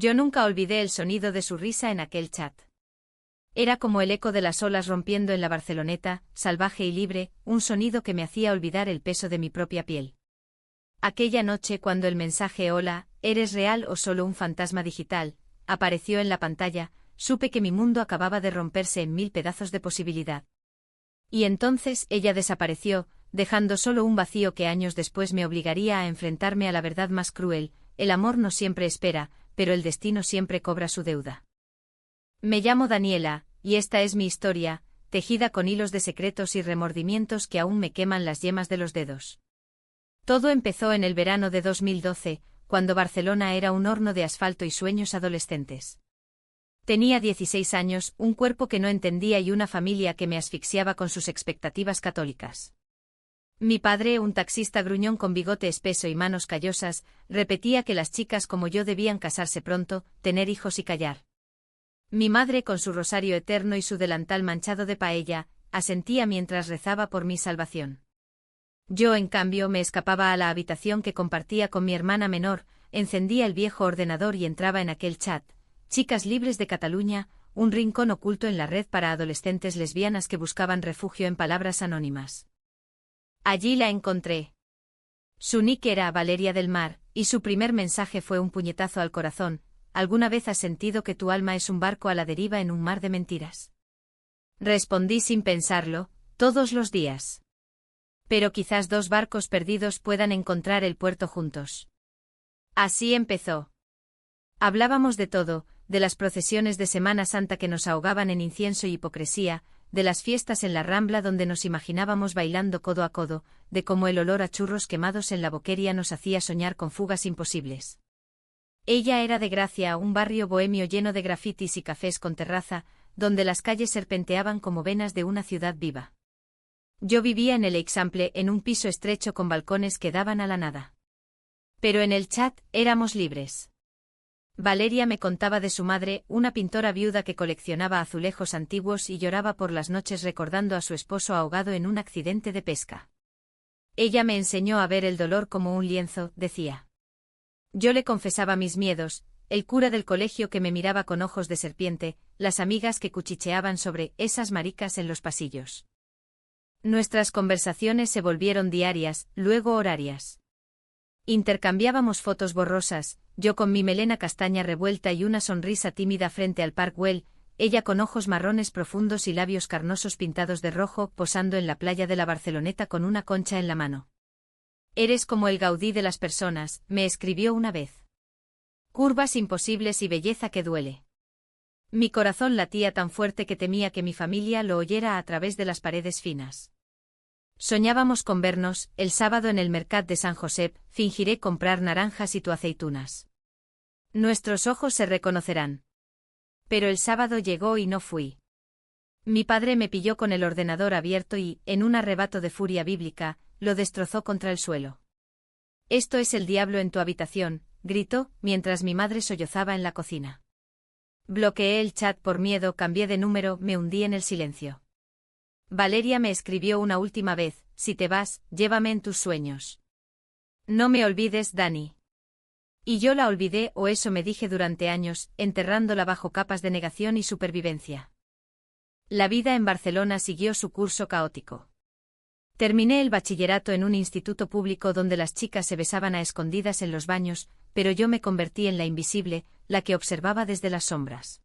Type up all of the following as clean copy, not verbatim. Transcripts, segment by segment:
Yo nunca olvidé el sonido de su risa en aquel chat. Era como el eco de las olas rompiendo en la Barceloneta, salvaje y libre, un sonido que me hacía olvidar el peso de mi propia piel. Aquella noche cuando el mensaje «Hola, ¿eres real o solo un fantasma digital?» apareció en la pantalla, supe que mi mundo acababa de romperse en 1000 pedazos de posibilidad. Y entonces ella desapareció, dejando solo un vacío que años después me obligaría a enfrentarme a la verdad más cruel: el amor no siempre espera, pero el destino siempre cobra su deuda. Me llamo Daniela, y esta es mi historia, tejida con hilos de secretos y remordimientos que aún me queman las yemas de los dedos. Todo empezó en el verano de 2012, cuando Barcelona era un horno de asfalto y sueños adolescentes. Tenía 16 años, un cuerpo que no entendía y una familia que me asfixiaba con sus expectativas católicas. Mi padre, un taxista gruñón con bigote espeso y manos callosas, repetía que las chicas como yo debían casarse pronto, tener hijos y callar. Mi madre, con su rosario eterno y su delantal manchado de paella, asentía mientras rezaba por mi salvación. Yo, en cambio, me escapaba a la habitación que compartía con mi hermana menor, encendía el viejo ordenador y entraba en aquel chat, Chicas Libres de Cataluña, un rincón oculto en la red para adolescentes lesbianas que buscaban refugio en palabras anónimas. Allí la encontré. Su nick era Valeria del Mar, y su primer mensaje fue un puñetazo al corazón: ¿alguna vez has sentido que tu alma es un barco a la deriva en un mar de mentiras? Respondí sin pensarlo: todos los días. Pero quizás dos barcos perdidos puedan encontrar el puerto juntos. Así empezó. Hablábamos de todo, de las procesiones de Semana Santa que nos ahogaban en incienso y hipocresía, de las fiestas en la Rambla donde nos imaginábamos bailando codo a codo, de cómo el olor a churros quemados en la Boqueria nos hacía soñar con fugas imposibles. Ella era de Gracia, un barrio bohemio lleno de grafitis y cafés con terraza, donde las calles serpenteaban como venas de una ciudad viva. Yo vivía en el Eixample, en un piso estrecho con balcones que daban a la nada. Pero en el chat éramos libres. Valeria me contaba de su madre, una pintora viuda que coleccionaba azulejos antiguos y lloraba por las noches recordando a su esposo ahogado en un accidente de pesca. Ella me enseñó a ver el dolor como un lienzo, decía. Yo le confesaba mis miedos: el cura del colegio que me miraba con ojos de serpiente, las amigas que cuchicheaban sobre esas maricas en los pasillos. Nuestras conversaciones se volvieron diarias, luego horarias. Intercambiábamos fotos borrosas, yo con mi melena castaña revuelta y una sonrisa tímida frente al Park Güell, ella con ojos marrones profundos y labios carnosos pintados de rojo, posando en la playa de la Barceloneta con una concha en la mano. Eres como el Gaudí de las personas, me escribió una vez. Curvas imposibles y belleza que duele. Mi corazón latía tan fuerte que temía que mi familia lo oyera a través de las paredes finas. Soñábamos con vernos: el sábado en el Mercat de Sant Josep, fingiré comprar naranjas y tú aceitunas. Nuestros ojos se reconocerán. Pero el sábado llegó y no fui. Mi padre me pilló con el ordenador abierto y, en un arrebato de furia bíblica, lo destrozó contra el suelo. Esto es el diablo en tu habitación, gritó, mientras mi madre sollozaba en la cocina. Bloqueé el chat por miedo, cambié de número, me hundí en el silencio. Valeria me escribió una última vez: si te vas, llévame en tus sueños. No me olvides, Dani. Y yo la olvidé, o eso me dije durante años, enterrándola bajo capas de negación y supervivencia. La vida en Barcelona siguió su curso caótico. Terminé el bachillerato en un instituto público donde las chicas se besaban a escondidas en los baños, pero yo me convertí en la invisible, la que observaba desde las sombras.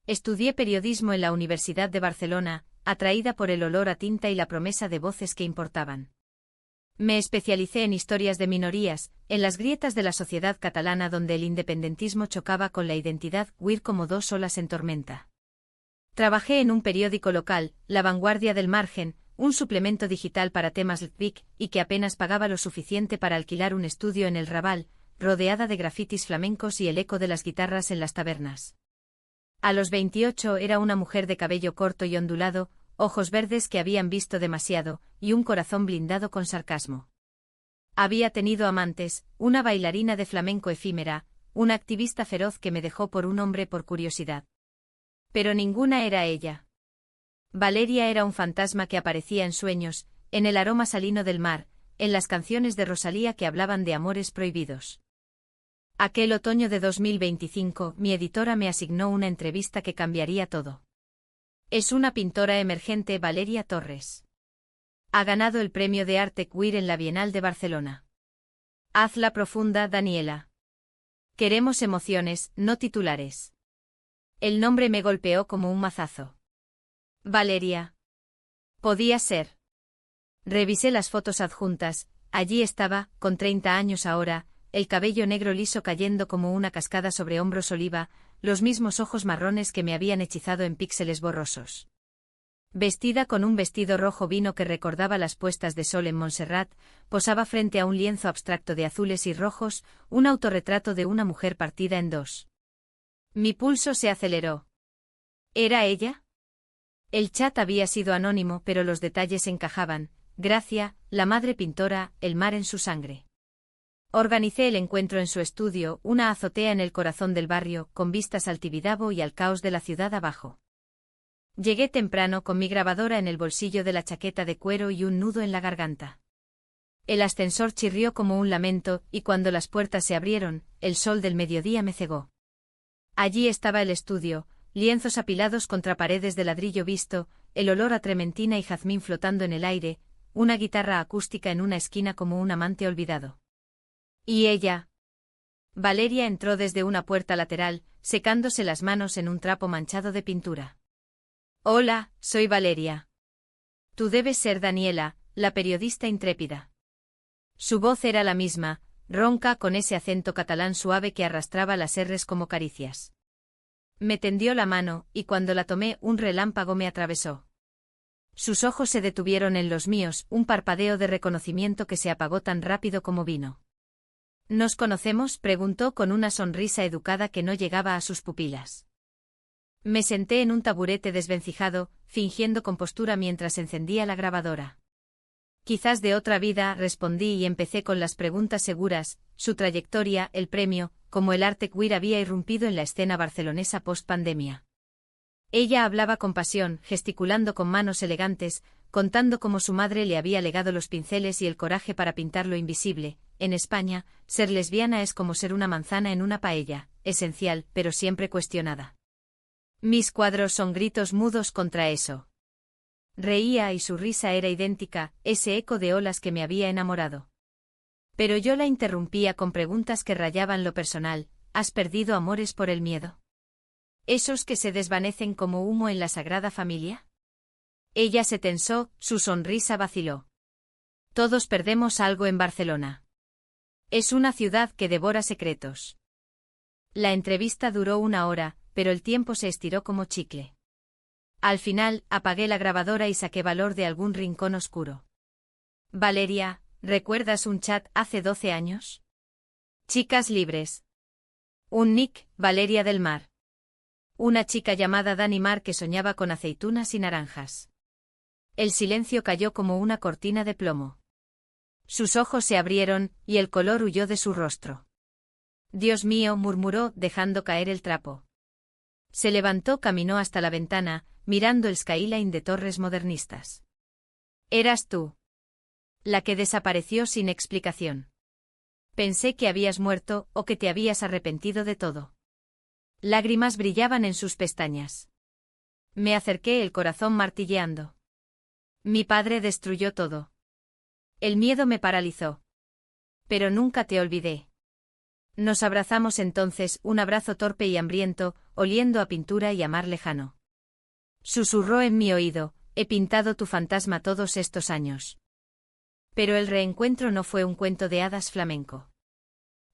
Estudié periodismo en la Universidad de Barcelona, atraída por el olor a tinta y la promesa de voces que importaban. Me especialicé en historias de minorías, en las grietas de la sociedad catalana donde el independentismo chocaba con la identidad queer como dos olas en tormenta. Trabajé en un periódico local, La Vanguardia del Margen, un suplemento digital para temas LGTBI, y que apenas pagaba lo suficiente para alquilar un estudio en el Raval, rodeada de grafitis flamencos y el eco de las guitarras en las tabernas. A los 28 era una mujer de cabello corto y ondulado, ojos verdes que habían visto demasiado, y un corazón blindado con sarcasmo. Había tenido amantes, una bailarina de flamenco efímera, una activista feroz que me dejó por un hombre por curiosidad. Pero ninguna era ella. Valeria era un fantasma que aparecía en sueños, en el aroma salino del mar, en las canciones de Rosalía que hablaban de amores prohibidos. Aquel otoño de 2025, mi editora me asignó una entrevista que cambiaría todo. Es una pintora emergente, Valeria Torres. Ha ganado el premio de arte queer en la Bienal de Barcelona. Hazla profunda, Daniela. Queremos emociones, no titulares. El nombre me golpeó como un mazazo. Valeria. Podía ser. Revisé las fotos adjuntas, allí estaba, con 30 años ahora, el cabello negro liso cayendo como una cascada sobre hombros oliva, los mismos ojos marrones que me habían hechizado en píxeles borrosos. Vestida con un vestido rojo vino que recordaba las puestas de sol en Montserrat, posaba frente a un lienzo abstracto de azules y rojos, un autorretrato de una mujer partida en dos. Mi pulso se aceleró. ¿Era ella? El chat había sido anónimo, pero los detalles encajaban. Gracia, la madre pintora, el mar en su sangre. Organicé el encuentro en su estudio, una azotea en el corazón del barrio, con vistas al Tibidabo y al caos de la ciudad abajo. Llegué temprano con mi grabadora en el bolsillo de la chaqueta de cuero y un nudo en la garganta. El ascensor chirrió como un lamento, y cuando las puertas se abrieron, el sol del mediodía me cegó. Allí estaba el estudio, lienzos apilados contra paredes de ladrillo visto, el olor a trementina y jazmín flotando en el aire, una guitarra acústica en una esquina como un amante olvidado. ¿Y ella? Valeria entró desde una puerta lateral, secándose las manos en un trapo manchado de pintura. Hola, soy Valeria. Tú debes ser Daniela, la periodista intrépida. Su voz era la misma, ronca con ese acento catalán suave que arrastraba las erres como caricias. Me tendió la mano, y cuando la tomé un relámpago me atravesó. Sus ojos se detuvieron en los míos, un parpadeo de reconocimiento que se apagó tan rápido como vino. ¿Nos conocemos?, preguntó con una sonrisa educada que no llegaba a sus pupilas. Me senté en un taburete desvencijado, fingiendo compostura mientras encendía la grabadora. Quizás de otra vida, respondí y empecé con las preguntas seguras, su trayectoria, el premio, cómo el arte queer había irrumpido en la escena barcelonesa post-pandemia. Ella hablaba con pasión, gesticulando con manos elegantes, contando cómo su madre le había legado los pinceles y el coraje para pintar lo invisible. En España, ser lesbiana es como ser una manzana en una paella, esencial, pero siempre cuestionada. Mis cuadros son gritos mudos contra eso. Reía y su risa era idéntica, ese eco de olas que me había enamorado. Pero yo la interrumpía con preguntas que rayaban lo personal. ¿Has perdido amores por el miedo? ¿Esos que se desvanecen como humo en la Sagrada Familia? Ella se tensó, su sonrisa vaciló. Todos perdemos algo en Barcelona. Es una ciudad que devora secretos. La entrevista duró 1 hora, pero el tiempo se estiró como chicle. Al final, apagué la grabadora y saqué valor de algún rincón oscuro. Valeria, ¿recuerdas un chat hace 12 años? Chicas libres. Un nick, Valeria del Mar. Una chica llamada Dani Mar que soñaba con aceitunas y naranjas. El silencio cayó como una cortina de plomo. Sus ojos se abrieron, y el color huyó de su rostro. Dios mío, murmuró, dejando caer el trapo. Se levantó, caminó hasta la ventana, mirando el skyline de torres modernistas. ¿Eras tú? La que desapareció sin explicación. Pensé que habías muerto, o que te habías arrepentido de todo. Lágrimas brillaban en sus pestañas. Me acerqué, el corazón martilleando. Mi padre destruyó todo. El miedo me paralizó. Pero nunca te olvidé. Nos abrazamos entonces, un abrazo torpe y hambriento, oliendo a pintura y a mar lejano. Susurró en mi oído, he pintado tu fantasma todos estos años. Pero el reencuentro no fue un cuento de hadas flamenco.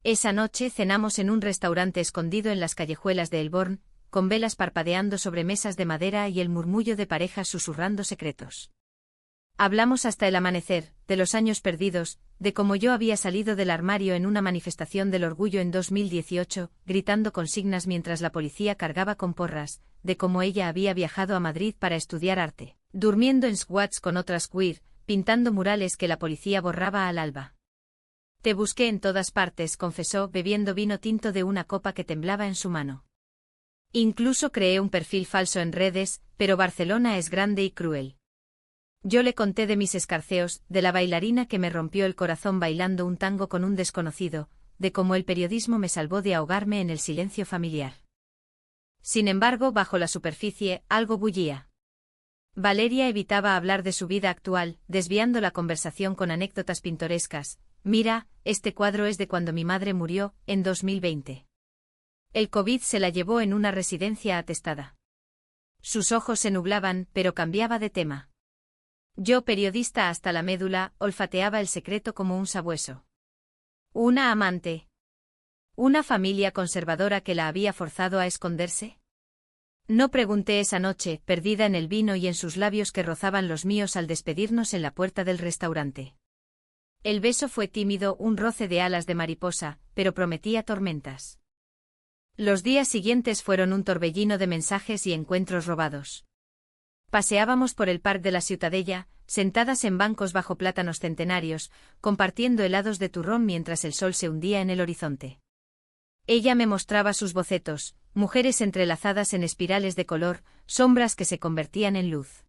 Esa noche cenamos en un restaurante escondido en las callejuelas de Elborn, con velas parpadeando sobre mesas de madera y el murmullo de parejas susurrando secretos. Hablamos hasta el amanecer, de los años perdidos, de cómo yo había salido del armario en una manifestación del orgullo en 2018, gritando consignas mientras la policía cargaba con porras, de cómo ella había viajado a Madrid para estudiar arte, durmiendo en squats con otras queer, pintando murales que la policía borraba al alba. Te busqué en todas partes, confesó, bebiendo vino tinto de una copa que temblaba en su mano. Incluso creé un perfil falso en redes, pero Barcelona es grande y cruel. Yo le conté de mis escarceos, de la bailarina que me rompió el corazón bailando un tango con un desconocido, de cómo el periodismo me salvó de ahogarme en el silencio familiar. Sin embargo, bajo la superficie, algo bullía. Valeria evitaba hablar de su vida actual, desviando la conversación con anécdotas pintorescas. Mira, este cuadro es de cuando mi madre murió, en 2020. El COVID se la llevó en una residencia atestada. Sus ojos se nublaban, pero cambiaba de tema. Yo, periodista hasta la médula, olfateaba el secreto como un sabueso. ¿Una amante? ¿Una familia conservadora que la había forzado a esconderse? No pregunté esa noche, perdida en el vino y en sus labios que rozaban los míos al despedirnos en la puerta del restaurante. El beso fue tímido, un roce de alas de mariposa, pero prometía tormentas. Los días siguientes fueron un torbellino de mensajes y encuentros robados. Paseábamos por el parque de la Ciutadella, sentadas en bancos bajo plátanos centenarios, compartiendo helados de turrón mientras el sol se hundía en el horizonte. Ella me mostraba sus bocetos, mujeres entrelazadas en espirales de color, sombras que se convertían en luz.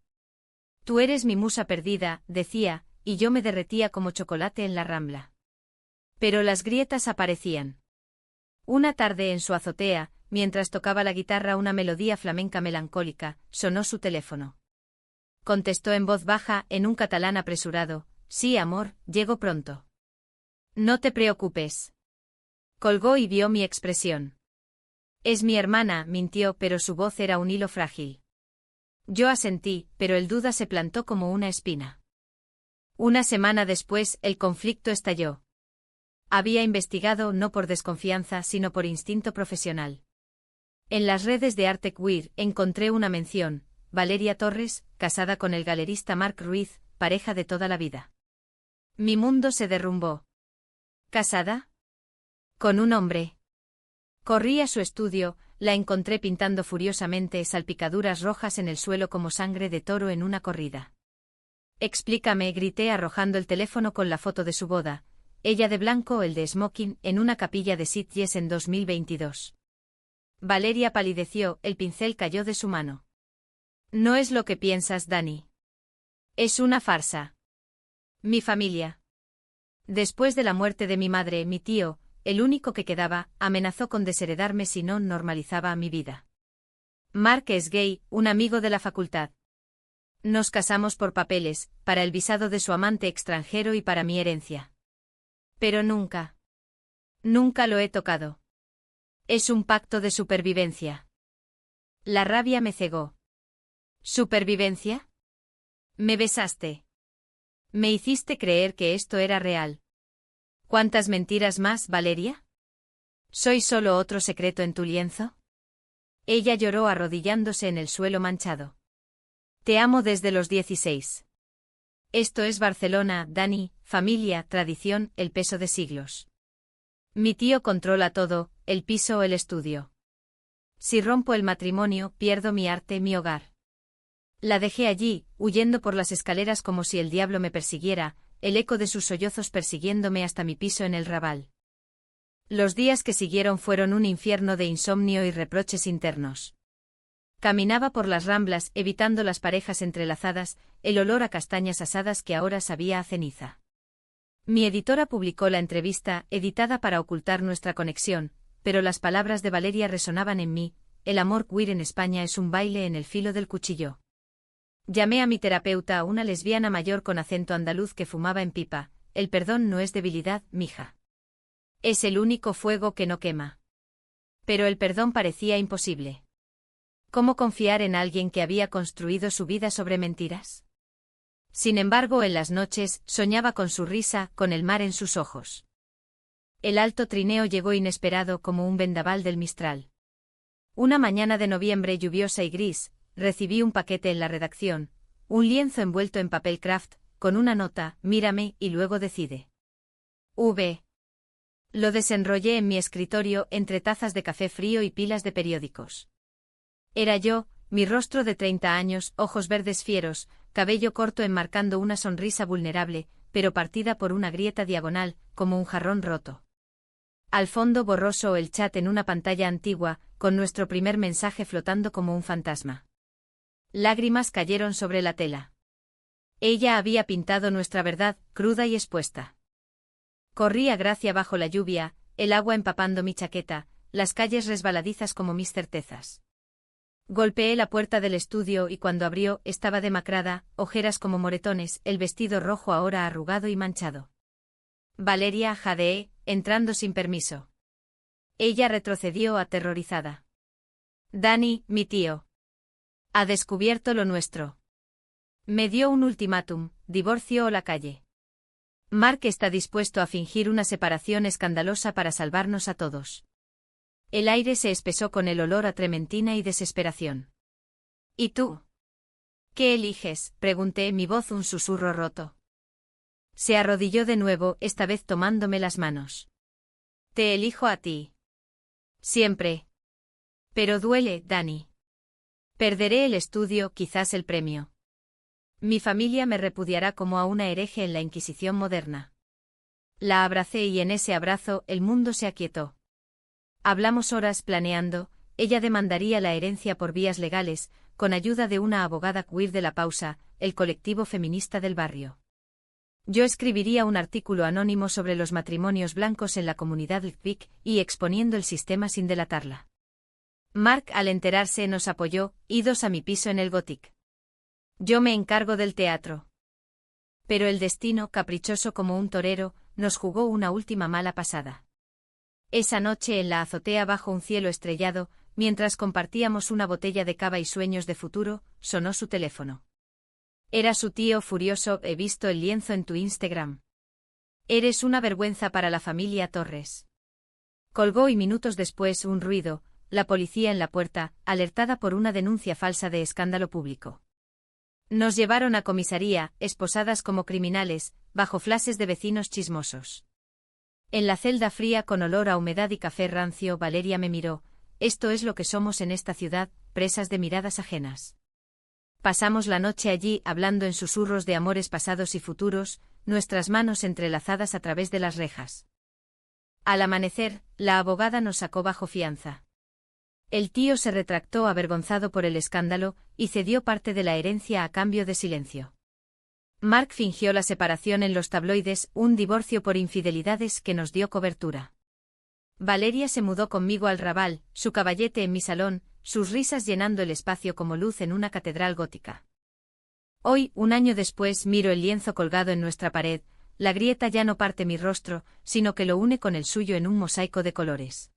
Tú eres mi musa perdida, decía, y yo me derretía como chocolate en la Rambla. Pero las grietas aparecían. Una tarde en su azotea, mientras tocaba la guitarra una melodía flamenca melancólica, sonó su teléfono. Contestó en voz baja, en un catalán apresurado: sí, amor, llego pronto. No te preocupes. Colgó y vio mi expresión. Es mi hermana, mintió, pero su voz era un hilo frágil. Yo asentí, pero el duda se plantó como una espina. Una semana después, el conflicto estalló. Había investigado no por desconfianza sino por instinto profesional. En las redes de arte queer encontré una mención: Valeria Torres, casada con el galerista Marc Ruiz, pareja de toda la vida. Mi mundo se derrumbó. ¿Casada? Con un hombre. Corrí a su estudio, la encontré pintando furiosamente salpicaduras rojas en el suelo como sangre de toro en una corrida. Explícame, grité arrojando el teléfono con la foto de su boda, ella de blanco, él de smoking, en una capilla de Sitges en 2022. Valeria palideció, el pincel cayó de su mano. No es lo que piensas, Dani. Es una farsa. Mi familia. Después de la muerte de mi madre, mi tío, el único que quedaba, amenazó con desheredarme si no normalizaba mi vida. Mark es gay, un amigo de la facultad. Nos casamos por papeles, para el visado de su amante extranjero y para mi herencia. Pero nunca. Nunca lo he tocado. Es un pacto de supervivencia. La rabia me cegó. ¿Supervivencia? Me besaste. Me hiciste creer que esto era real. ¿Cuántas mentiras más, Valeria? ¿Soy solo otro secreto en tu lienzo? Ella lloró arrodillándose en el suelo manchado. Te amo desde los 16. Esto es Barcelona, Dani, familia, tradición, el peso de siglos. Mi tío controla todo, el piso o el estudio. Si rompo el matrimonio, pierdo mi arte, mi hogar. La dejé allí, huyendo por las escaleras como si el diablo me persiguiera, el eco de sus sollozos persiguiéndome hasta mi piso en el Raval. Los días que siguieron fueron un infierno de insomnio y reproches internos. Caminaba por las Ramblas, evitando las parejas entrelazadas, el olor a castañas asadas que ahora sabía a ceniza. Mi editora publicó la entrevista, editada para ocultar nuestra conexión, pero las palabras de Valeria resonaban en mí: el amor queer en España es un baile en el filo del cuchillo. Llamé a mi terapeuta, una lesbiana mayor con acento andaluz que fumaba en pipa: el perdón no es debilidad, mija. Es el único fuego que no quema. Pero el perdón parecía imposible. ¿Cómo confiar en alguien que había construido su vida sobre mentiras? Sin embargo, en las noches, soñaba con su risa, con el mar en sus ojos. El alto trineo llegó inesperado como un vendaval del Mistral. Una mañana de noviembre lluviosa y gris, recibí un paquete en la redacción, un lienzo envuelto en papel craft, con una nota: mírame y luego decide. Lo desenrollé en mi escritorio entre tazas de café frío y pilas de periódicos. Era yo, mi rostro de 30 años, ojos verdes fieros, cabello corto enmarcando una sonrisa vulnerable, pero partida por una grieta diagonal, como un jarrón roto. Al fondo borroso el chat en una pantalla antigua, con nuestro primer mensaje flotando como un fantasma. Lágrimas cayeron sobre la tela. Ella había pintado nuestra verdad, cruda y expuesta. Corrí a Gracia bajo la lluvia, el agua empapando mi chaqueta, las calles resbaladizas como mis certezas. Golpeé la puerta del estudio y cuando abrió estaba demacrada, ojeras como moretones, el vestido rojo ahora arrugado y manchado. Valeria, jadeé, entrando sin permiso. Ella retrocedió aterrorizada. Danny, mi tío. Ha descubierto lo nuestro. Me dio un ultimátum, divorcio o la calle. Mark está dispuesto a fingir una separación escandalosa para salvarnos a todos. El aire se espesó con el olor a trementina y desesperación. ¿Y tú? ¿Qué eliges?, pregunté, mi voz un susurro roto. Se arrodilló de nuevo, esta vez tomándome las manos. Te elijo a ti. Siempre. Pero duele, Danny. Perderé el estudio, quizás el premio. Mi familia me repudiará como a una hereje en la Inquisición moderna. La abracé y en ese abrazo el mundo se aquietó. Hablamos horas planeando, ella demandaría la herencia por vías legales, con ayuda de una abogada queer de la pausa, el colectivo feminista del barrio. Yo escribiría un artículo anónimo sobre los matrimonios blancos en la comunidad LGBTQ y exponiendo el sistema sin delatarla. Mark, al enterarse, nos apoyó, idos a mi piso en el Gothic. Yo me encargo del teatro. Pero el destino, caprichoso como un torero, nos jugó una última mala pasada. Esa noche en la azotea bajo un cielo estrellado, mientras compartíamos una botella de cava y sueños de futuro, sonó su teléfono. Era su tío furioso, he visto el lienzo en tu Instagram. Eres una vergüenza para la familia Torres. Colgó y minutos después un ruido, la policía en la puerta, alertada por una denuncia falsa de escándalo público. Nos llevaron a comisaría, esposadas como criminales, bajo flashes de vecinos chismosos. En la celda fría con olor a humedad y café rancio, Valeria me miró, esto es lo que somos en esta ciudad, presas de miradas ajenas. Pasamos la noche allí hablando en susurros de amores pasados y futuros, nuestras manos entrelazadas a través de las rejas. Al amanecer, la abogada nos sacó bajo fianza. El tío se retractó avergonzado por el escándalo, y cedió parte de la herencia a cambio de silencio. Mark fingió la separación en los tabloides, un divorcio por infidelidades que nos dio cobertura. Valeria se mudó conmigo al Raval, su caballete en mi salón, sus risas llenando el espacio como luz en una catedral gótica. Hoy, un año después, miro el lienzo colgado en nuestra pared, la grieta ya no parte mi rostro, sino que lo une con el suyo en un mosaico de colores.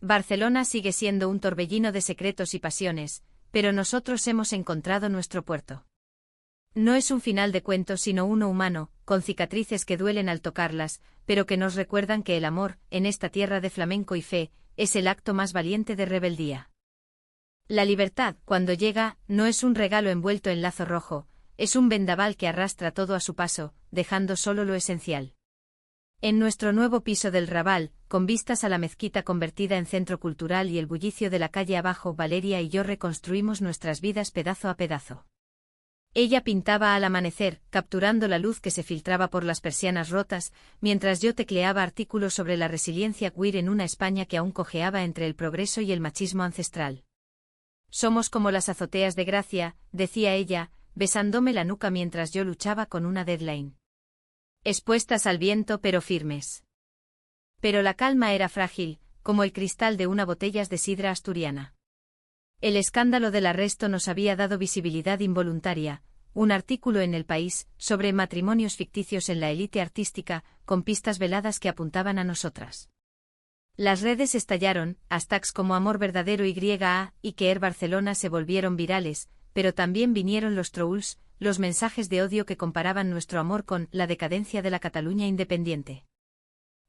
Barcelona sigue siendo un torbellino de secretos y pasiones, pero nosotros hemos encontrado nuestro puerto. No es un final de cuento sino uno humano, con cicatrices que duelen al tocarlas, pero que nos recuerdan que el amor, en esta tierra de flamenco y fe, es el acto más valiente de rebeldía. La libertad, cuando llega, no es un regalo envuelto en lazo rojo, es un vendaval que arrastra todo a su paso, dejando solo lo esencial. En nuestro nuevo piso del Raval, con vistas a la mezquita convertida en centro cultural y el bullicio de la calle abajo, Valeria y yo reconstruimos nuestras vidas pedazo a pedazo. Ella pintaba al amanecer, capturando la luz que se filtraba por las persianas rotas, mientras yo tecleaba artículos sobre la resiliencia queer en una España que aún cojeaba entre el progreso y el machismo ancestral. Somos como las azoteas de Gracia, decía ella, besándome la nuca mientras yo luchaba con una deadline. Expuestas al viento pero firmes. Pero la calma era frágil, como el cristal de una botella de sidra asturiana. El escándalo del arresto nos había dado visibilidad involuntaria, un artículo en El País, sobre matrimonios ficticios en la élite artística, con pistas veladas que apuntaban a nosotras. Las redes estallaron, hashtags como Amor Verdadero YA y Queer Barcelona se volvieron virales, pero también vinieron los trolls, los mensajes de odio que comparaban nuestro amor con la decadencia de la Cataluña independiente.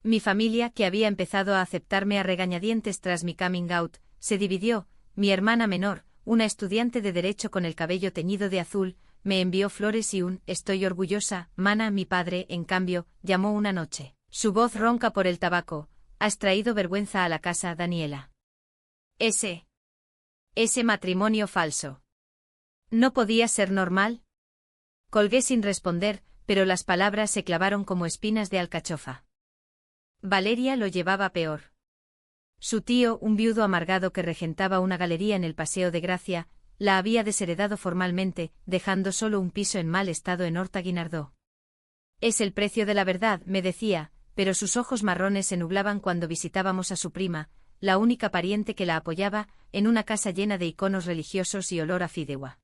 Mi familia, que había empezado a aceptarme a regañadientes tras mi coming out, se dividió. Mi hermana menor, una estudiante de Derecho con el cabello teñido de azul, me envió flores y un «estoy orgullosa», Mana, mi padre, en cambio, llamó una noche. Su voz ronca por el tabaco, «¿Has traído vergüenza a la casa, Daniela?» Ese matrimonio falso. ¿No podía ser normal? Colgué sin responder, pero las palabras se clavaron como espinas de alcachofa. Valeria lo llevaba peor. Su tío, un viudo amargado que regentaba una galería en el Paseo de Gracia, la había desheredado formalmente, dejando solo un piso en mal estado en Horta Guinardó. Es el precio de la verdad, me decía, pero sus ojos marrones se nublaban cuando visitábamos a su prima, la única pariente que la apoyaba, en una casa llena de iconos religiosos y olor a fideuá.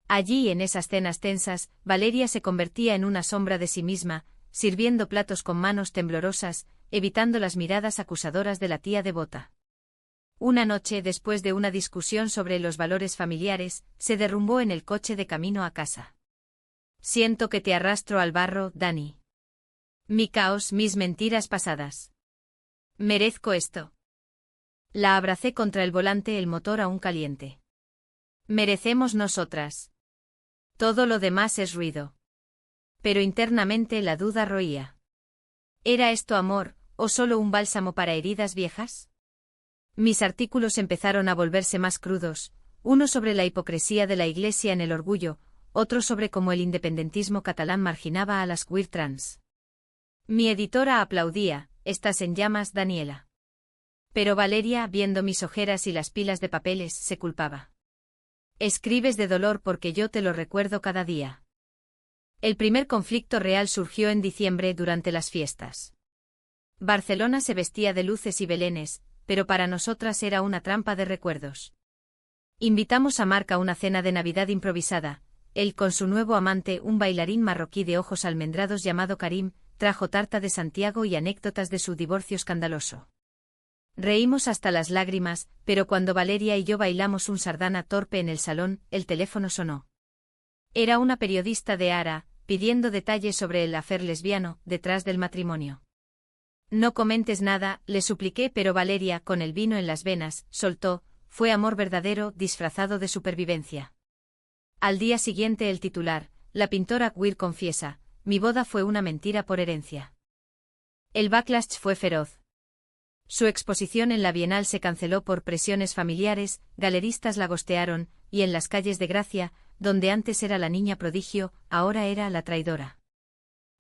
Allí, en esas cenas tensas, Valeria se convertía en una sombra de sí misma, sirviendo platos con manos temblorosas, evitando las miradas acusadoras de la tía devota. Una noche, después de una discusión sobre los valores familiares, se derrumbó en el coche de camino a casa. Siento que te arrastro al barro, Dani. Mi caos, mis mentiras pasadas. Merezco esto. La abracé contra el volante, el motor aún caliente. Merecemos nosotras. Todo lo demás es ruido. Pero internamente la duda roía. ¿Era esto amor, o solo un bálsamo para heridas viejas? Mis artículos empezaron a volverse más crudos, uno sobre la hipocresía de la Iglesia en el orgullo, otro sobre cómo el independentismo catalán marginaba a las queer trans. Mi editora aplaudía, «Estás en llamas, Daniela». Pero Valeria, viendo mis ojeras y las pilas de papeles, se culpaba. Escribes de dolor porque yo te lo recuerdo cada día. El primer conflicto real surgió en diciembre durante las fiestas. Barcelona se vestía de luces y belenes, pero para nosotras era una trampa de recuerdos. Invitamos a Marc a una cena de Navidad improvisada. Él con su nuevo amante, un bailarín marroquí de ojos almendrados llamado Karim, trajo tarta de Santiago y anécdotas de su divorcio escandaloso. Reímos hasta las lágrimas, pero cuando Valeria y yo bailamos un sardana torpe en el salón, el teléfono sonó. Era una periodista de Ara, pidiendo detalles sobre el affair lesbiano, detrás del matrimonio. No comentes nada, le supliqué, pero Valeria, con el vino en las venas, soltó, fue amor verdadero, disfrazado de supervivencia. Al día siguiente el titular, la pintora queer confiesa, mi boda fue una mentira por herencia. El backlash fue feroz. Su exposición en la Bienal se canceló por presiones familiares, galeristas la gostearon, y en las calles de Gracia, donde antes era la niña prodigio, ahora era la traidora.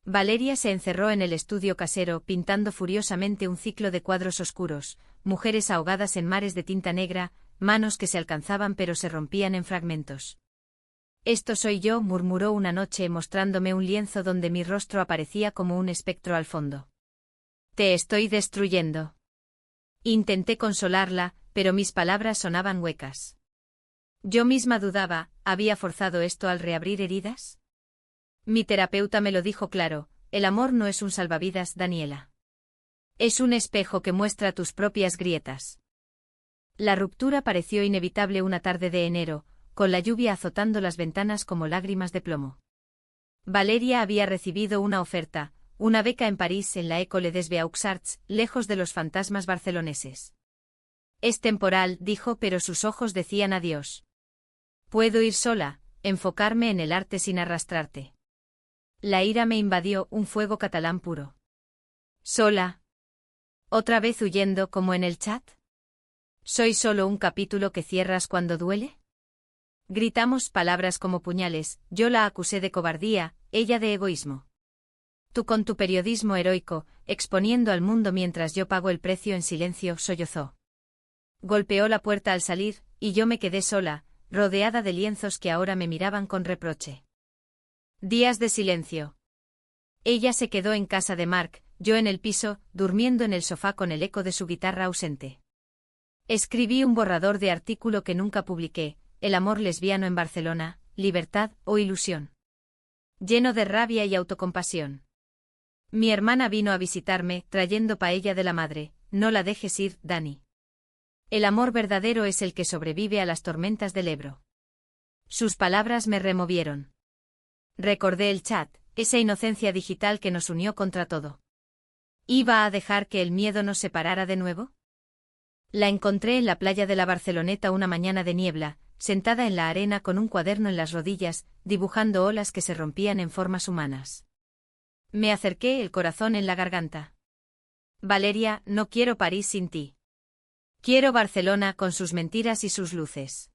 Valeria se encerró en el estudio casero pintando furiosamente un ciclo de cuadros oscuros, mujeres ahogadas en mares de tinta negra, manos que se alcanzaban pero se rompían en fragmentos. Esto soy yo, murmuró una noche mostrándome un lienzo donde mi rostro aparecía como un espectro al fondo. Te estoy destruyendo. Intenté consolarla, pero mis palabras sonaban huecas. Yo misma dudaba, ¿había forzado esto al reabrir heridas? Mi terapeuta me lo dijo claro, el amor no es un salvavidas, Daniela. Es un espejo que muestra tus propias grietas. La ruptura pareció inevitable una tarde de enero, con la lluvia azotando las ventanas como lágrimas de plomo. Valeria había recibido una oferta, una beca en París en la École des Beaux-Arts, lejos de los fantasmas barceloneses. Es temporal, dijo, pero sus ojos decían adiós. Puedo ir sola, enfocarme en el arte sin arrastrarte. La ira me invadió, un fuego catalán puro. ¿Sola? ¿Otra vez huyendo como en el chat? ¿Soy solo un capítulo que cierras cuando duele? Gritamos palabras como puñales, yo la acusé de cobardía, ella de egoísmo. Tú con tu periodismo heroico, exponiendo al mundo mientras yo pago el precio en silencio, sollozó. Golpeó la puerta al salir, y yo me quedé sola, rodeada de lienzos que ahora me miraban con reproche. Días de silencio. Ella se quedó en casa de Marc, yo en el piso, durmiendo en el sofá con el eco de su guitarra ausente. Escribí un borrador de artículo que nunca publiqué, el amor lesbiano en Barcelona, libertad o ilusión. Lleno de rabia y autocompasión. Mi hermana vino a visitarme, trayendo paella de la madre, no la dejes ir, Dani. El amor verdadero es el que sobrevive a las tormentas del Ebro. Sus palabras me removieron. Recordé el chat, esa inocencia digital que nos unió contra todo. ¿Iba a dejar que el miedo nos separara de nuevo? La encontré en la playa de la Barceloneta una mañana de niebla, sentada en la arena con un cuaderno en las rodillas, dibujando olas que se rompían en formas humanas. Me acerqué, el corazón en la garganta. Valeria, no quiero París sin ti. Quiero Barcelona con sus mentiras y sus luces.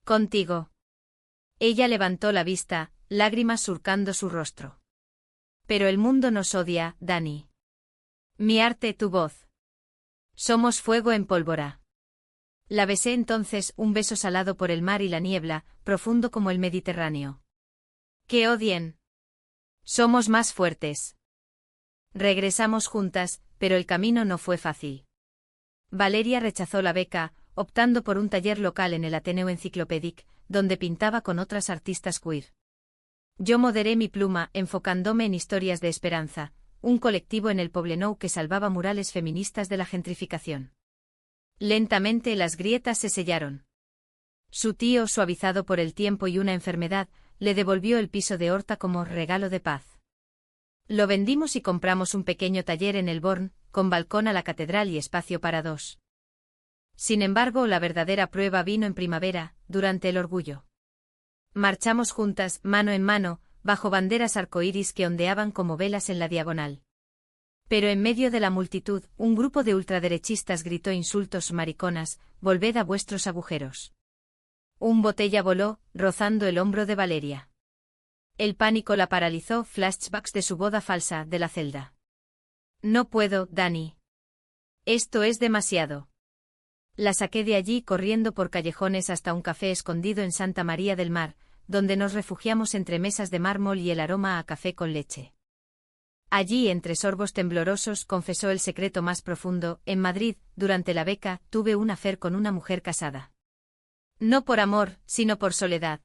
Contigo. Ella levantó la vista, lágrimas surcando su rostro. Pero el mundo nos odia, Dani. Mi arte, tu voz. Somos fuego en pólvora. La besé entonces, un beso salado por el mar y la niebla, profundo como el Mediterráneo. Que odien. Somos más fuertes. Regresamos juntas, pero el camino no fue fácil. Valeria rechazó la beca, optando por un taller local en el Ateneo Encyclopedic, donde pintaba con otras artistas queer. Yo moderé mi pluma, enfocándome en Historias de Esperanza, un colectivo en el Poblenou que salvaba murales feministas de la gentrificación. Lentamente las grietas se sellaron. Su tío, suavizado por el tiempo y una enfermedad, le devolvió el piso de Horta como regalo de paz. Lo vendimos y compramos un pequeño taller en el Born, con balcón a la catedral y espacio para dos. Sin embargo, la verdadera prueba vino en primavera, durante el orgullo. Marchamos juntas, mano en mano, bajo banderas arcoíris que ondeaban como velas en la diagonal. Pero en medio de la multitud, un grupo de ultraderechistas gritó insultos mariconas, volved a vuestros agujeros. Un botella voló, rozando el hombro de Valeria. El pánico la paralizó, flashbacks de su boda falsa, de la celda. No puedo, Dani. Esto es demasiado. La saqué de allí corriendo por callejones hasta un café escondido en Santa María del Mar, donde nos refugiamos entre mesas de mármol y el aroma a café con leche. Allí, entre sorbos temblorosos, confesó el secreto más profundo: en Madrid, durante la beca, tuve un affair con una mujer casada. No por amor, sino por soledad.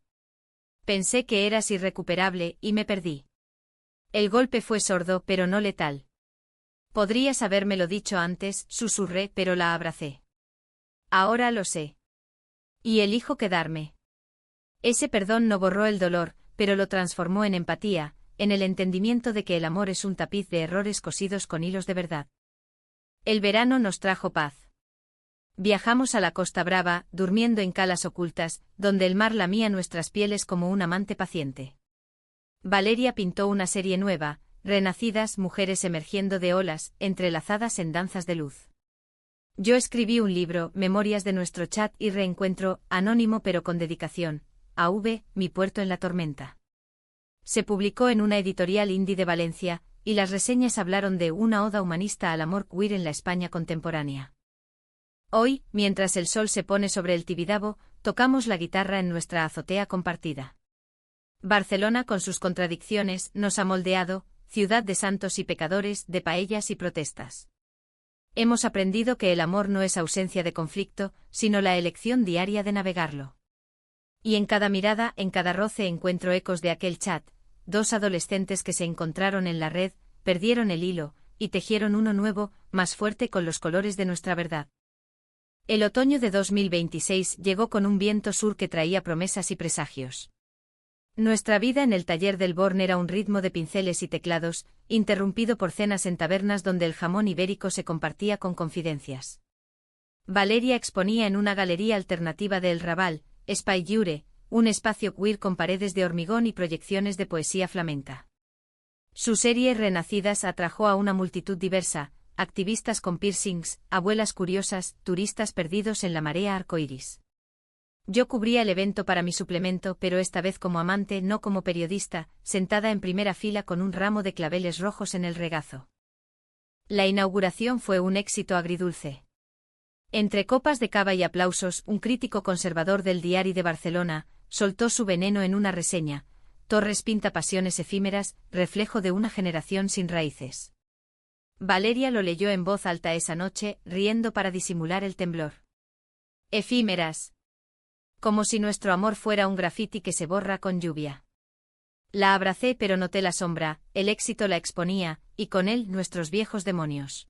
Pensé que eras irrecuperable, y me perdí. El golpe fue sordo, pero no letal. Podrías habérmelo dicho antes, susurré, pero la abracé. Ahora lo sé. Y elijo quedarme. Ese perdón no borró el dolor, pero lo transformó en empatía, en el entendimiento de que el amor es un tapiz de errores cosidos con hilos de verdad. El verano nos trajo paz. Viajamos a la Costa Brava, durmiendo en calas ocultas, donde el mar lamía nuestras pieles como un amante paciente. Valeria pintó una serie nueva, Renacidas, mujeres emergiendo de olas, entrelazadas en danzas de luz. Yo escribí un libro, Memorias de nuestro chat y reencuentro, anónimo pero con dedicación, A.V., Mi puerto en la tormenta. Se publicó en una editorial indie de Valencia, y las reseñas hablaron de una oda humanista al amor queer en la España contemporánea. Hoy, mientras el sol se pone sobre el Tibidabo, tocamos la guitarra en nuestra azotea compartida. Barcelona, con sus contradicciones, nos ha moldeado, ciudad de santos y pecadores, de paellas y protestas. Hemos aprendido que el amor no es ausencia de conflicto, sino la elección diaria de navegarlo. Y en cada mirada, en cada roce encuentro ecos de aquel chat, dos adolescentes que se encontraron en la red, perdieron el hilo, y tejieron uno nuevo, más fuerte con los colores de nuestra verdad. El otoño de 2026 llegó con un viento sur que traía promesas y presagios. Nuestra vida en el taller del Born era un ritmo de pinceles y teclados, interrumpido por cenas en tabernas donde el jamón ibérico se compartía con confidencias. Valeria exponía en una galería alternativa de El Raval, Espai Lliure, un espacio queer con paredes de hormigón y proyecciones de poesía flamenca. Su serie Renacidas atrajo a una multitud diversa, activistas con piercings, abuelas curiosas, turistas perdidos en la marea arcoíris. Yo cubría el evento para mi suplemento, pero esta vez como amante, no como periodista, sentada en primera fila con un ramo de claveles rojos en el regazo. La inauguración fue un éxito agridulce. Entre copas de cava y aplausos, un crítico conservador del Diari de Barcelona soltó su veneno en una reseña: Torres pinta pasiones efímeras, reflejo de una generación sin raíces. Valeria lo leyó en voz alta esa noche, riendo para disimular el temblor. Efímeras. Como si nuestro amor fuera un grafiti que se borra con lluvia. La abracé pero noté la sombra, el éxito la exponía, y con él nuestros viejos demonios.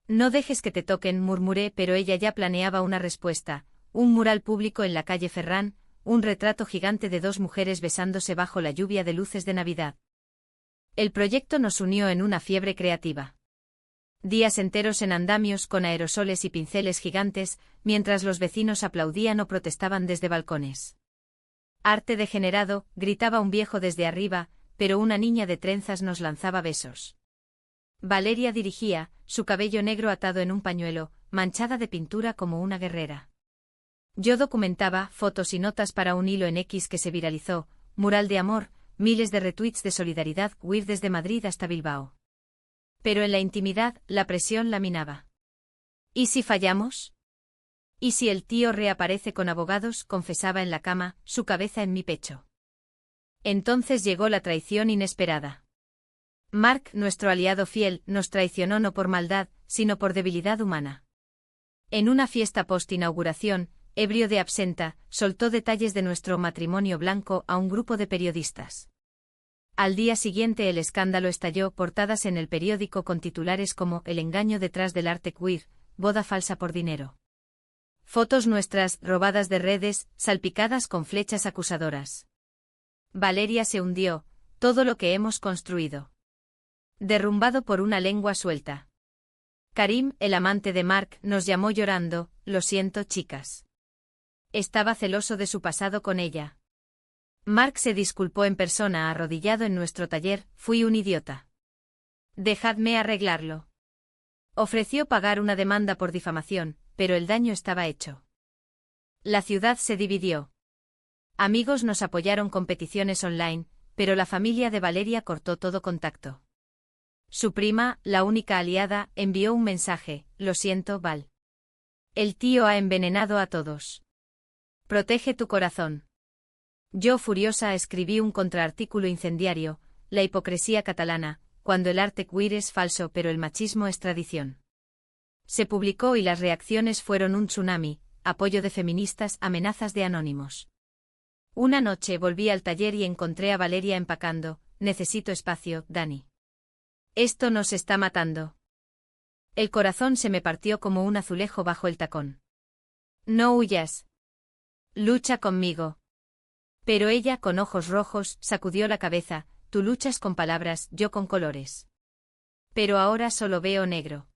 No dejes que te toquen, murmuré, pero ella ya planeaba una respuesta: un mural público en la calle Ferrán, un retrato gigante de dos mujeres besándose bajo la lluvia de luces de Navidad. El proyecto nos unió en una fiebre creativa. Días enteros en andamios con aerosoles y pinceles gigantes, mientras los vecinos aplaudían o protestaban desde balcones. Arte degenerado, gritaba un viejo desde arriba, pero una niña de trenzas nos lanzaba besos. Valeria dirigía, su cabello negro atado en un pañuelo, manchada de pintura como una guerrera. Yo documentaba, fotos y notas para un hilo en X que se viralizó: mural de amor, miles de retweets de solidaridad queer desde Madrid hasta Bilbao. Pero en la intimidad, la presión la minaba. ¿Y si fallamos? ¿Y si el tío reaparece con abogados?, confesaba en la cama, su cabeza en mi pecho. Entonces llegó la traición inesperada. Mark, nuestro aliado fiel, nos traicionó no por maldad, sino por debilidad humana. En una fiesta post-inauguración, ebrio de absenta, soltó detalles de nuestro matrimonio blanco a un grupo de periodistas. Al día siguiente el escándalo estalló, portadas en el periódico con titulares como "El engaño detrás del arte queer", "Boda falsa por dinero". Fotos nuestras, robadas de redes, salpicadas con flechas acusadoras. Valeria se hundió, todo lo que hemos construido. Derrumbado por una lengua suelta. Karim, el amante de Mark, nos llamó llorando: "Lo siento, chicas". Estaba celoso de su pasado con ella. Mark se disculpó en persona arrodillado en nuestro taller: "Fui un idiota. Dejadme arreglarlo". Ofreció pagar una demanda por difamación, pero el daño estaba hecho. La ciudad se dividió. Amigos nos apoyaron con peticiones online, pero la familia de Valeria cortó todo contacto. Su prima, la única aliada, envió un mensaje: "Lo siento, Val. El tío ha envenenado a todos. Protege tu corazón". Yo, furiosa, escribí un contraartículo incendiario: "La hipocresía catalana, cuando el arte queer es falso pero el machismo es tradición". Se publicó y las reacciones fueron un tsunami: apoyo de feministas, amenazas de anónimos. Una noche volví al taller y encontré a Valeria empacando: "Necesito espacio, Dani. Esto nos está matando". El corazón se me partió como un azulejo bajo el tacón. "No huyas. Lucha conmigo". Pero ella, con ojos rojos, sacudió la cabeza: "Tú luchas con palabras, yo con colores. Pero ahora solo veo negro".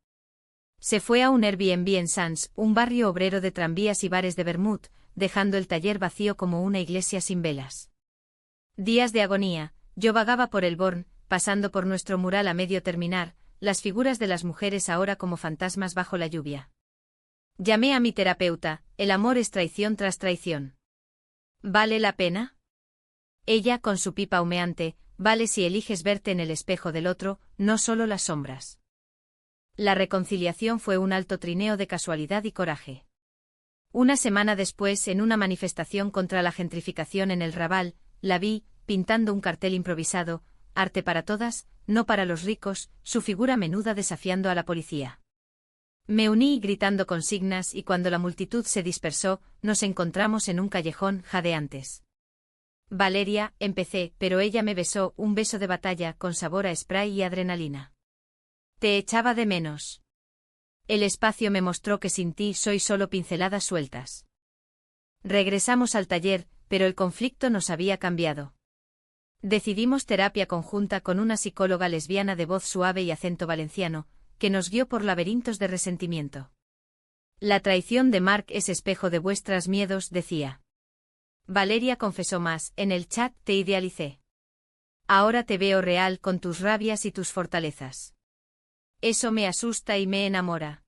Se fue a un Airbnb en Sants, un barrio obrero de tranvías y bares de vermut, dejando el taller vacío como una iglesia sin velas. Días de agonía, yo vagaba por el Born, pasando por nuestro mural a medio terminar, las figuras de las mujeres ahora como fantasmas bajo la lluvia. Llamé a mi terapeuta: "El amor es traición tras traición. ¿Vale la pena?". Ella, con su pipa humeante: "Vale si eliges verte en el espejo del otro, no solo las sombras". La reconciliación fue un alto trineo de casualidad y coraje. Una semana después, en una manifestación contra la gentrificación en el Raval, la vi, pintando un cartel improvisado: "Arte para todas, no para los ricos", su figura menuda desafiando a la policía. Me uní gritando consignas y cuando la multitud se dispersó, nos encontramos en un callejón jadeantes. "Valeria", empecé, pero ella me besó, un beso de batalla con sabor a spray y adrenalina. "Te echaba de menos". El espacio me mostró que sin ti soy solo pinceladas sueltas. Regresamos al taller, pero el conflicto nos había cambiado. Decidimos terapia conjunta con una psicóloga lesbiana de voz suave y acento valenciano, que nos guió por laberintos de resentimiento. "La traición de Mark es espejo de vuestros miedos", decía. Valeria confesó más: "En el chat te idealicé. Ahora te veo real, con tus rabias y tus fortalezas. Eso me asusta y me enamora".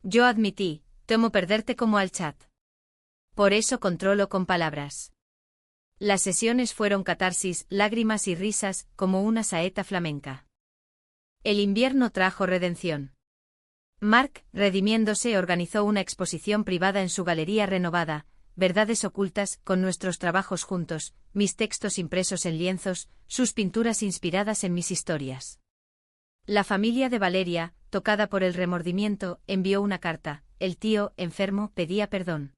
Yo admití: "Temo perderte como al chat. Por eso controlo con palabras". Las sesiones fueron catarsis, lágrimas y risas, como una saeta flamenca. El invierno trajo redención. Mark, redimiéndose, organizó una exposición privada en su galería renovada: "Verdades ocultas", con nuestros trabajos juntos, mis textos impresos en lienzos, sus pinturas inspiradas en mis historias. La familia de Valeria, tocada por el remordimiento, envió una carta: el tío, enfermo, pedía perdón.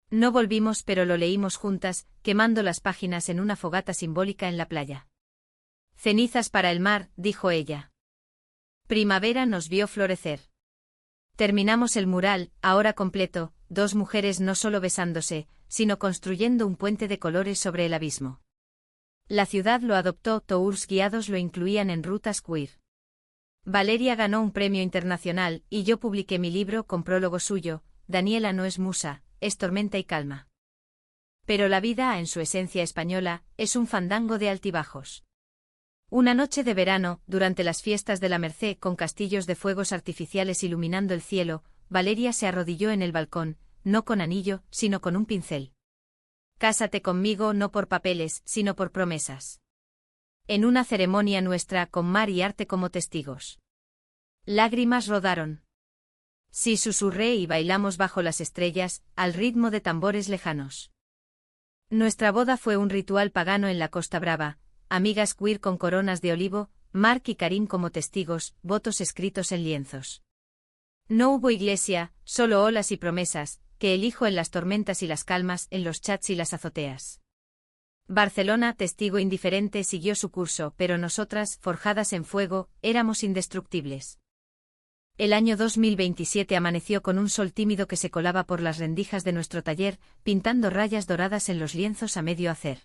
No volvimos, pero lo leímos juntas, quemando las páginas en una fogata simbólica en la playa. "Cenizas para el mar", dijo ella. Primavera nos vio florecer. Terminamos el mural, ahora completo, dos mujeres no solo besándose, sino construyendo un puente de colores sobre el abismo. La ciudad lo adoptó, tours guiados lo incluían en rutas queer. Valeria ganó un premio internacional, y yo publiqué mi libro con prólogo suyo: "Daniela no es musa, es tormenta y calma". Pero la vida, en su esencia española, es un fandango de altibajos. Una noche de verano, durante las fiestas de la Merced con castillos de fuegos artificiales iluminando el cielo, Valeria se arrodilló en el balcón, no con anillo, sino con un pincel. "Cásate conmigo no por papeles, sino por promesas". En una ceremonia nuestra, con mar y arte como testigos. Lágrimas rodaron. Sí, susurré y bailamos bajo las estrellas, al ritmo de tambores lejanos. Nuestra boda fue un ritual pagano en la Costa Brava: amigas queer con coronas de olivo, Mark y Karim como testigos, votos escritos en lienzos. No hubo iglesia, solo olas y promesas, que elijo en las tormentas y las calmas, en los chats y las azoteas. Barcelona, testigo indiferente, siguió su curso, pero nosotras, forjadas en fuego, éramos indestructibles. El año 2027 amaneció con un sol tímido que se colaba por las rendijas de nuestro taller, pintando rayas doradas en los lienzos a medio hacer.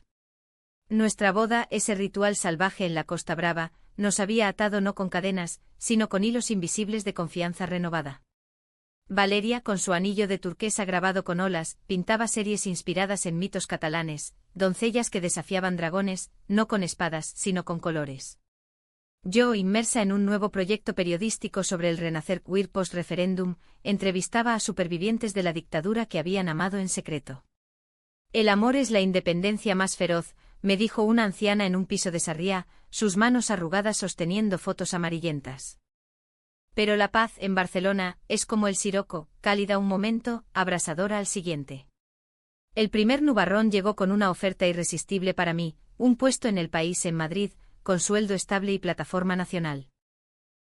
Nuestra boda, ese ritual salvaje en la Costa Brava, nos había atado no con cadenas, sino con hilos invisibles de confianza renovada. Valeria, con su anillo de turquesa grabado con olas, pintaba series inspiradas en mitos catalanes, doncellas que desafiaban dragones, no con espadas, sino con colores. Yo, inmersa en un nuevo proyecto periodístico sobre el renacer queer post-referéndum, entrevistaba a supervivientes de la dictadura que habían amado en secreto. El amor es la independencia más feroz, me dijo una anciana en un piso de Sarriá, sus manos arrugadas sosteniendo fotos amarillentas. Pero la paz en Barcelona es como el siroco, cálida un momento, abrasadora al siguiente. El primer nubarrón llegó con una oferta irresistible para mí, un puesto en El País en Madrid, con sueldo estable y plataforma nacional.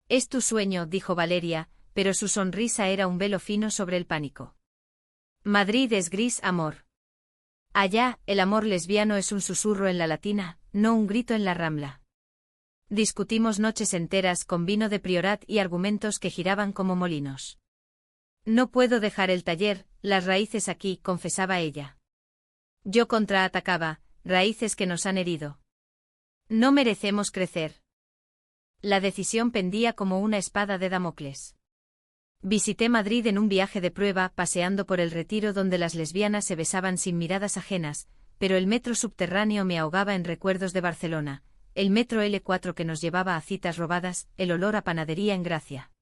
Es tu sueño, dijo Valeria, pero su sonrisa era un velo fino sobre el pánico. Madrid es gris, amor. Allá, el amor lesbiano es un susurro en la Latina, no un grito en la Rambla. Discutimos noches enteras con vino de Priorat y argumentos que giraban como molinos. No puedo dejar el taller, las raíces aquí, confesaba ella. Yo contraatacaba, raíces que nos han herido. No merecemos crecer. La decisión pendía como una espada de Damocles. Visité Madrid en un viaje de prueba, paseando por el Retiro donde las lesbianas se besaban sin miradas ajenas, pero el metro subterráneo me ahogaba en recuerdos de Barcelona, el metro L4 que nos llevaba a citas robadas, el olor a panadería en Gracia.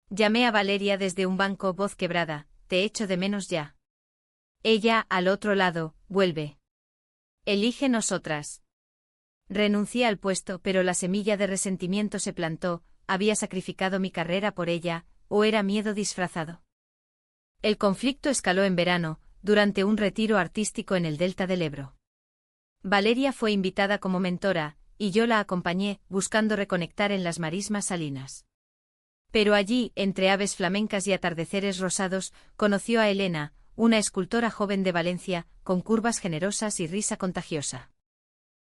Llamé a Valeria desde un banco, voz quebrada, te echo de menos ya. Ella, al otro lado, vuelve. Elige nosotras. Renuncié al puesto, pero la semilla de resentimiento se plantó, había sacrificado mi carrera por ella, ¿o era miedo disfrazado? El conflicto escaló en verano, durante un retiro artístico en el delta del Ebro. Valeria fue invitada como mentora, y yo la acompañé, buscando reconectar en las marismas salinas. Pero allí, entre aves flamencas y atardeceres rosados, conoció a Elena, una escultora joven de Valencia, con curvas generosas y risa contagiosa.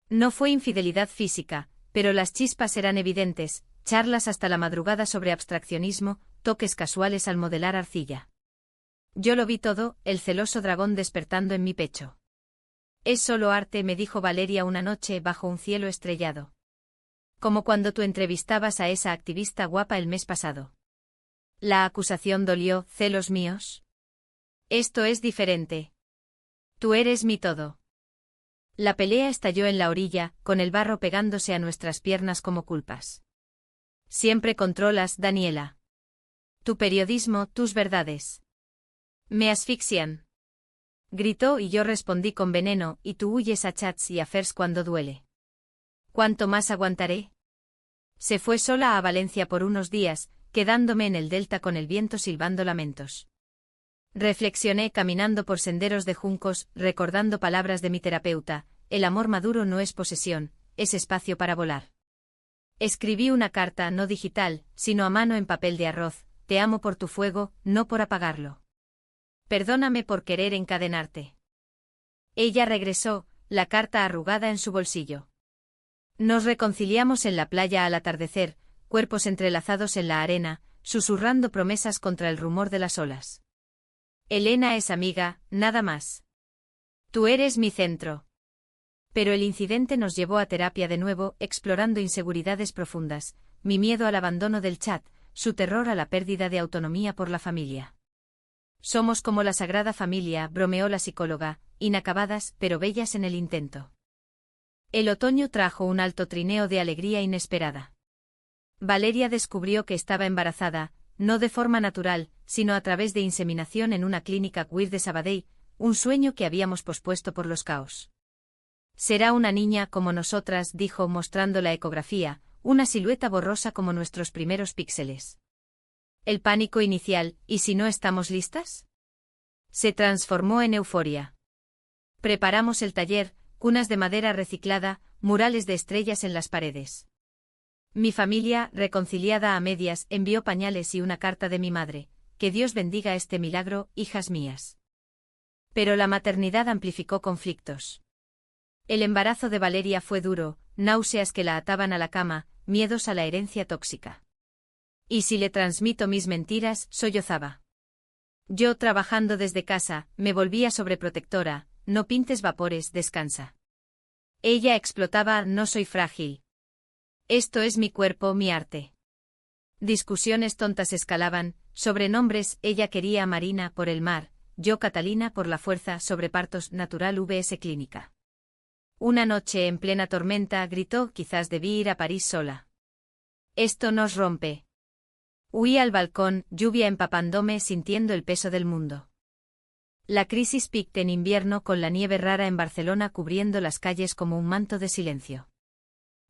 No fue infidelidad física, pero las chispas eran evidentes, charlas hasta la madrugada sobre abstraccionismo, toques casuales al modelar arcilla. Yo lo vi todo, el celoso dragón despertando en mi pecho. Es solo arte, me dijo Valeria una noche bajo un cielo estrellado. Como cuando tú entrevistabas a esa activista guapa el mes pasado. La acusación dolió, ¿celos míos? Esto es diferente. Tú eres mi todo. La pelea estalló en la orilla, con el barro pegándose a nuestras piernas como culpas. Siempre controlas, Daniela. Tu periodismo, tus verdades. Me asfixian. Gritó y yo respondí con veneno, y tú huyes a chats y affairs cuando duele. ¿Cuánto más aguantaré? Se fue sola a Valencia por unos días, quedándome en el delta con el viento silbando lamentos. Reflexioné caminando por senderos de juncos, recordando palabras de mi terapeuta, el amor maduro no es posesión, es espacio para volar. Escribí una carta no digital, sino a mano en papel de arroz, te amo por tu fuego, no por apagarlo. Perdóname por querer encadenarte. Ella regresó, la carta arrugada en su bolsillo. Nos reconciliamos en la playa al atardecer, cuerpos entrelazados en la arena, susurrando promesas contra el rumor de las olas. Elena es amiga, nada más. Tú eres mi centro. Pero el incidente nos llevó a terapia de nuevo, explorando inseguridades profundas, mi miedo al abandono del chat, su terror a la pérdida de autonomía por la familia. Somos como la Sagrada Familia, bromeó la psicóloga, inacabadas pero bellas en el intento. El otoño trajo un alto trineo de alegría inesperada. Valeria descubrió que estaba embarazada, no de forma natural, sino a través de inseminación en una clínica queer de Sabadell, un sueño que habíamos pospuesto por los caos. Será una niña como nosotras, dijo mostrando la ecografía, una silueta borrosa como nuestros primeros píxeles. El pánico inicial, ¿y si no estamos listas? Se transformó en euforia. Preparamos el taller, cunas de madera reciclada, murales de estrellas en las paredes. Mi familia, reconciliada a medias, envió pañales y una carta de mi madre. Que Dios bendiga este milagro, hijas mías. Pero la maternidad amplificó conflictos. El embarazo de Valeria fue duro, náuseas que la ataban a la cama, miedos a la herencia tóxica. Y si le transmito mis mentiras, sollozaba. Yo, trabajando desde casa, me volvía sobreprotectora. No pintes vapores, descansa. Ella explotaba, no soy frágil. Esto es mi cuerpo, mi arte. Discusiones tontas escalaban, sobre nombres, ella quería a Marina por el mar, yo Catalina por la fuerza, sobre partos natural vs clínica. Una noche en plena tormenta gritó, quizás debí ir a París sola. Esto nos rompe. Huí al balcón, lluvia empapándome, sintiendo el peso del mundo. La crisis picte en invierno con la nieve rara en Barcelona cubriendo las calles como un manto de silencio.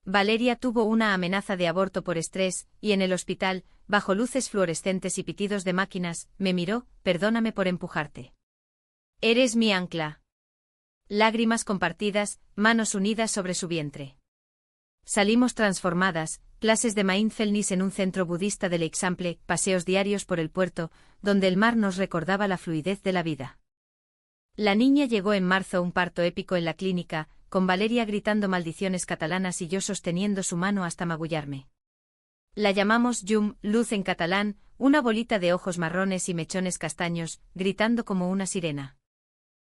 Valeria tuvo una amenaza de aborto por estrés, y en el hospital, bajo luces fluorescentes y pitidos de máquinas, me miró, perdóname por empujarte. Eres mi ancla. Lágrimas compartidas, manos unidas sobre su vientre. Salimos transformadas, clases de mindfulness en un centro budista del Eixample, paseos diarios por el puerto, donde el mar nos recordaba la fluidez de la vida. La niña llegó en marzo, un parto épico en la clínica, con Valeria gritando maldiciones catalanas y yo sosteniendo su mano hasta magullarme. La llamamos Llum, luz en catalán, una bolita de ojos marrones y mechones castaños, gritando como una sirena.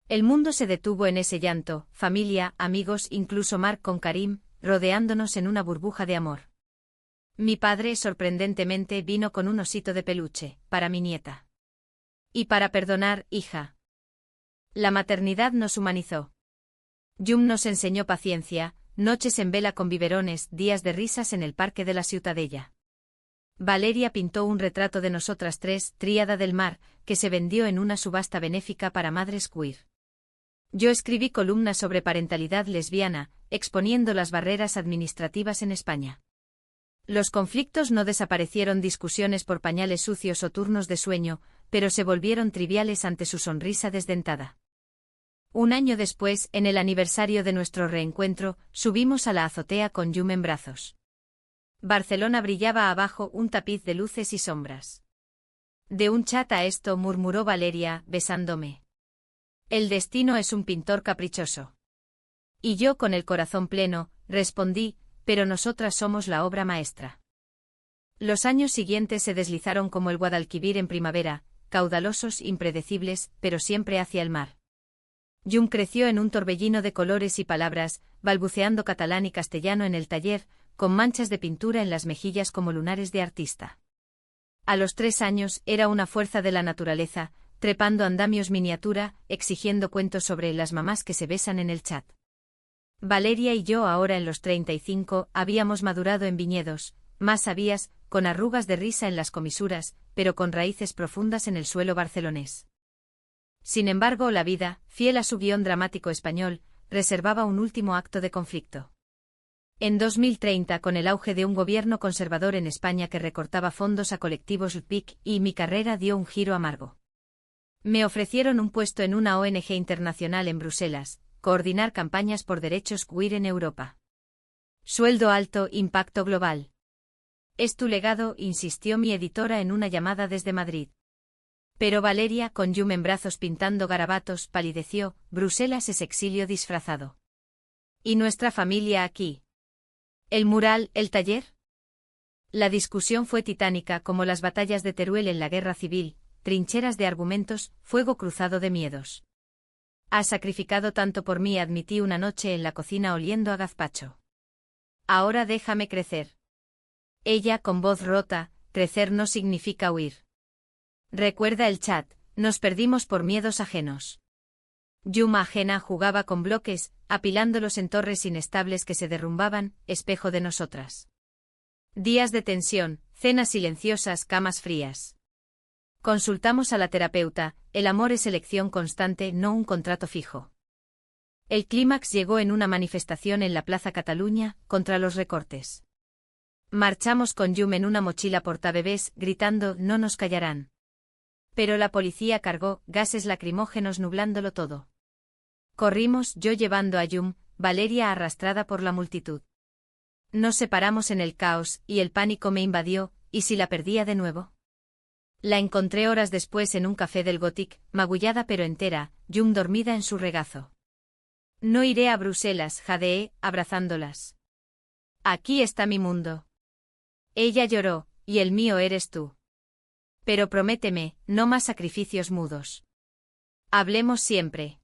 El mundo se detuvo en ese llanto, familia, amigos, incluso Marc con Karim, rodeándonos en una burbuja de amor. Mi padre, sorprendentemente, vino con un osito de peluche, para mi nieta. Y para perdonar, hija. La maternidad nos humanizó. Llum nos enseñó paciencia, noches en vela con biberones, días de risas en el parque de la Ciutadella. Valeria pintó un retrato de nosotras tres, tríada del mar, que se vendió en una subasta benéfica para madres queer. Yo escribí columnas sobre parentalidad lesbiana, exponiendo las barreras administrativas en España. Los conflictos no desaparecieron, discusiones por pañales sucios o turnos de sueño, pero se volvieron triviales ante su sonrisa desdentada. Un año después, en el aniversario de nuestro reencuentro, subimos a la azotea con Llum en brazos. Barcelona brillaba abajo, un tapiz de luces y sombras. De un chat a esto, murmuró Valeria, besándome. El destino es un pintor caprichoso. Y yo, con el corazón pleno, respondí, pero nosotras somos la obra maestra. Los años siguientes se deslizaron como el Guadalquivir en primavera, caudalosos, impredecibles, pero siempre hacia el mar. Llum creció en un torbellino de colores y palabras, balbuceando catalán y castellano en el taller, con manchas de pintura en las mejillas como lunares de artista. A los 3 años, era una fuerza de la naturaleza, trepando andamios miniatura, exigiendo cuentos sobre las mamás que se besan en el chat. Valeria y yo, ahora en los 35, habíamos madurado en viñedos, más sabias, con arrugas de risa en las comisuras, pero con raíces profundas en el suelo barcelonés. Sin embargo, la vida, fiel a su guión dramático español, reservaba un último acto de conflicto. En 2030, con el auge de un gobierno conservador en España que recortaba fondos a colectivos LGBTI, y mi carrera dio un giro amargo. Me ofrecieron un puesto en una ONG internacional en Bruselas, coordinar campañas por derechos queer en Europa. Sueldo alto, impacto global. Es tu legado, insistió mi editora en una llamada desde Madrid. Pero Valeria, con Llum en brazos pintando garabatos, palideció. Bruselas es exilio disfrazado. ¿Y nuestra familia aquí? ¿El mural, el taller? La discusión fue titánica, como las batallas de Teruel en la Guerra Civil, trincheras de argumentos, fuego cruzado de miedos. Has sacrificado tanto por mí, admití una noche en la cocina oliendo a gazpacho. Ahora déjame crecer. Ella, con voz rota, crecer no significa huir. Recuerda el chat, nos perdimos por miedos ajenos. Llum ajena jugaba con bloques, apilándolos en torres inestables que se derrumbaban, espejo de nosotras. Días de tensión, cenas silenciosas, camas frías. Consultamos a la terapeuta, el amor es elección constante, no un contrato fijo. El clímax llegó en una manifestación en la Plaza Cataluña, contra los recortes. Marchamos con Llum en una mochila portabebés, gritando, no nos callarán. Pero la policía cargó gases lacrimógenos nublándolo todo. Corrimos, yo llevando a Llum, Valeria arrastrada por la multitud. Nos separamos en el caos, y el pánico me invadió, ¿y si la perdía de nuevo? La encontré horas después en un café del Gothic, magullada pero entera, Jung dormida en su regazo. No iré a Bruselas, jadeé, abrazándolas. Aquí está mi mundo. Ella lloró, y el mío eres tú. Pero prométeme, no más sacrificios mudos. Hablemos siempre.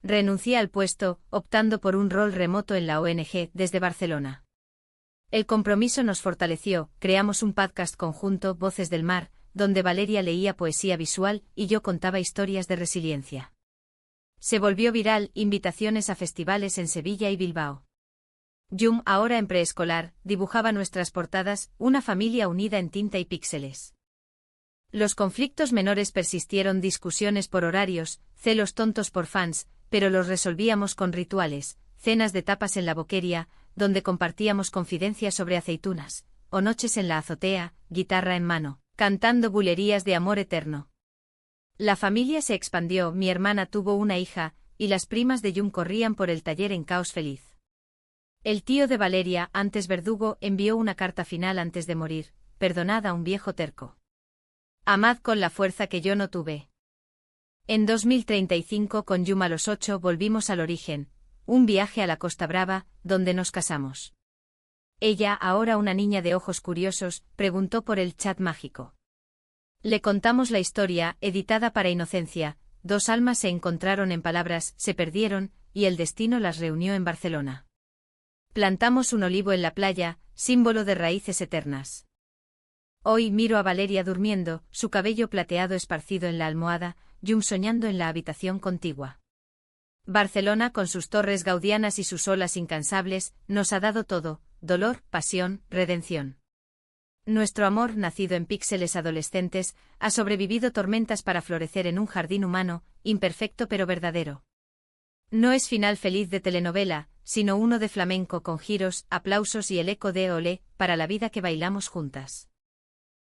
Renuncié al puesto, optando por un rol remoto en la ONG desde Barcelona. El compromiso nos fortaleció, creamos un podcast conjunto, Voces del Mar, donde Valeria leía poesía visual y yo contaba historias de resiliencia. Se volvió viral, invitaciones a festivales en Sevilla y Bilbao. Jung, ahora en preescolar, dibujaba nuestras portadas, una familia unida en tinta y píxeles. Los conflictos menores persistieron, discusiones por horarios, celos tontos por fans, pero los resolvíamos con rituales, cenas de tapas en la boquería, donde compartíamos confidencias sobre aceitunas, o noches en la azotea, guitarra en mano, cantando bulerías de amor eterno. La familia se expandió, mi hermana tuvo una hija, y las primas de Jung corrían por el taller en caos feliz. El tío de Valeria, antes verdugo, envió una carta final antes de morir: perdonad a un viejo terco. Amad con la fuerza que yo no tuve. En 2035 con Jung a los 8 volvimos al origen, un viaje a la Costa Brava, donde nos casamos. Ella, ahora una niña de ojos curiosos, preguntó por el chat mágico. Le contamos la historia, editada para Inocencia, dos almas se encontraron en palabras, se perdieron, y el destino las reunió en Barcelona. Plantamos un olivo en la playa, símbolo de raíces eternas. Hoy miro a Valeria durmiendo, su cabello plateado esparcido en la almohada, Jung soñando en la habitación contigua. Barcelona, con sus torres gaudianas y sus olas incansables, nos ha dado todo: dolor, pasión, redención. Nuestro amor, nacido en píxeles adolescentes, ha sobrevivido tormentas para florecer en un jardín humano, imperfecto pero verdadero. No es final feliz de telenovela, sino uno de flamenco con giros, aplausos y el eco de olé, para la vida que bailamos juntas.